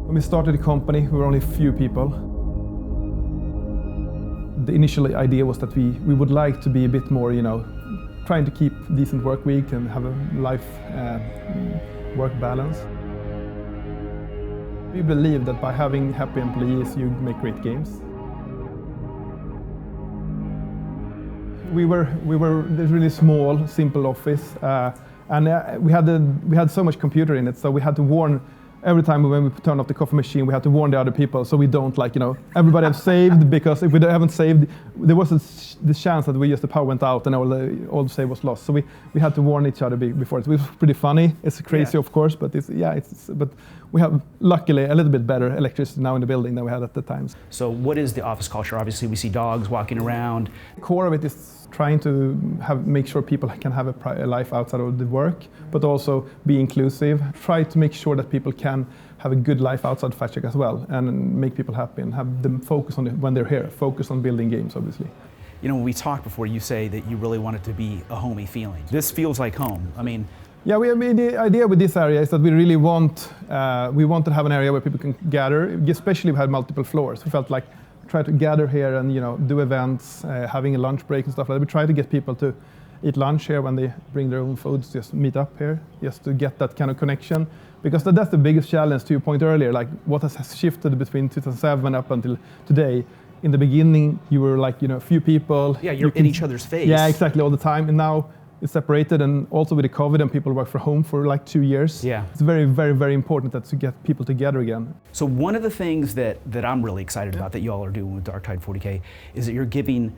When we started the company, we were only a few people. The initial idea was that we would like to be a bit more, trying to keep decent work week and have a work balance. We believe that by having happy employees, you make great games. We were this really small, simple office, and we had so much computer in it, so we had to warn every time when we turned off the coffee machine, we had to warn the other people so we don't everybody have saved, because if we haven't saved, there was the chance that the power went out and all the save was lost. So we had to warn each other before. It was pretty funny. It's crazy, of course, but but we have luckily a little bit better electricity now in the building than we had at the time. So what is the office culture? Obviously we see dogs walking around. The core of it is trying to make sure people can have a life outside of the work, but also be inclusive. Try to make sure that people can have a good life outside Fatshark as well, and make people happy and have them focus on it when they're here, focus on building games, obviously. When we talked before, you say that you really want it to be a homey feeling. This feels like home. Yeah, the idea with this area is that we really want to have an area where people can gather, especially we had multiple floors. We felt like try to gather here and do events, having a lunch break and stuff like that. We try to get people to eat lunch here when they bring their own foods, just meet up here, just to get that kind of connection. Because that's the biggest challenge, to your point earlier, like what has shifted between 2007 up until today. In the beginning, you were a few people. Yeah, you're in each other's face. Yeah, exactly, all the time. And now it's separated, and also with the COVID and people work from home for 2 years. Yeah. It's very, very, very important to get people together again. So one of the things that I'm really excited about that y'all are doing with Darktide 40K is that you're giving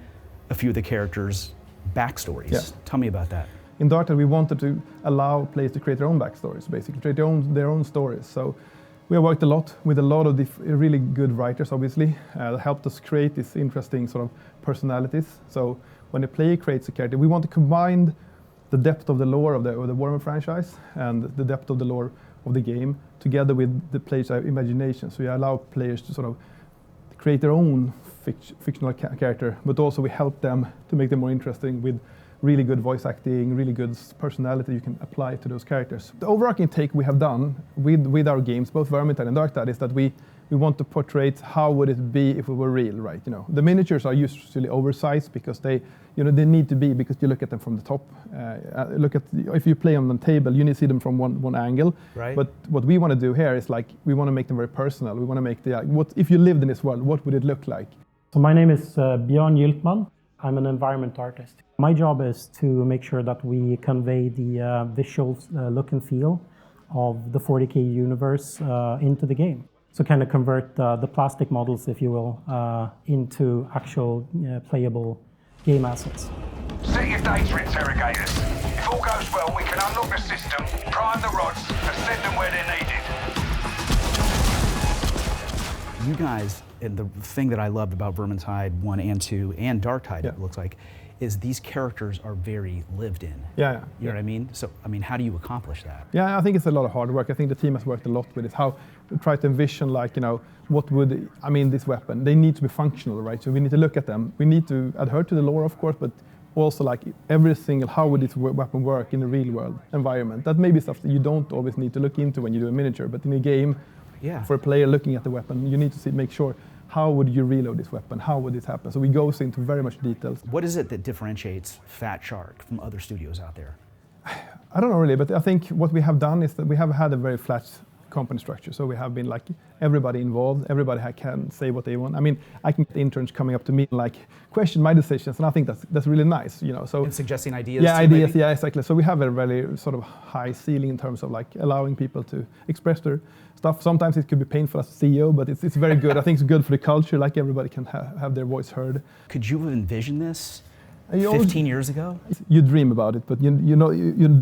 a few of the characters backstories. Yeah. Tell me about that. In Darktide, we wanted to allow players to create their own backstories, basically, create their own stories. So we have worked a lot with a lot of really good writers, obviously, that helped us create these interesting sort of personalities. So when a player creates a character, we want to combine the depth of the lore of the Warhammer franchise and the depth of the lore of the game together with the player's imagination. So we allow players to sort of create their own fictional character, but also we help them to make them more interesting with really good voice acting, really good personality you can apply to those characters. The overarching take we have done with our games, both Vermintide and Darktide, is that we want to portray how would it be if we were real, right? The miniatures are usually oversized because they need to be, because you look at them from the top. If you play on the table, you need to see them from one angle. Right. But what we want to do here is we want to make them very personal. We want to make what if you lived in this world, what would it look like? So my name is Björn Gyltman. I'm an environment artist. My job is to make sure that we convey the visual look and feel of the 40K universe into the game. So kind of convert the plastic models, if you will, into actual playable game assets. Set your data interrogators. If all goes well, we can unlock the system, prime the rods, and send them where they're needed. You guys, and the thing that I loved about Vermintide 1 and 2 and Darktide, Yeah. it looks like, is these characters are very lived in. Yeah. You know what I mean? So, how do you accomplish that? Yeah, I think it's a lot of hard work. I think the team has worked a lot with it. How to try to envision, what would, this weapon, they need to be functional, right? So we need to look at them. We need to adhere to the lore, of course, but also every single, how would this weapon work in the real world environment? That may be stuff that you don't always need to look into when you do a miniature, but in a game, yeah, for a player looking at the weapon, you need to make sure, how would you reload this weapon? How would it happen? So we go into very much details. What is it that differentiates Fatshark from other studios out there? I don't know really, but I think what we have done is that we have had a very flat company structure. So we have been everybody involved, everybody can say what they want. I can get interns coming up to me and question my decisions, and I think that's really nice, So and suggesting ideas. Yeah, too, ideas. maybe? Yeah, exactly. So we have a very sort of high ceiling in terms of allowing people to express their stuff. Sometimes it could be painful as a CEO, but it's very good. I think it's good for the culture. Everybody can have their voice heard. Could you have envisioned this 15 years ago? You dream about it, but you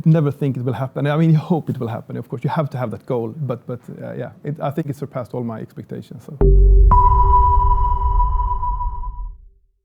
never think it will happen. You hope it will happen. Of course, you have to have that goal. But I think it surpassed all my expectations. So.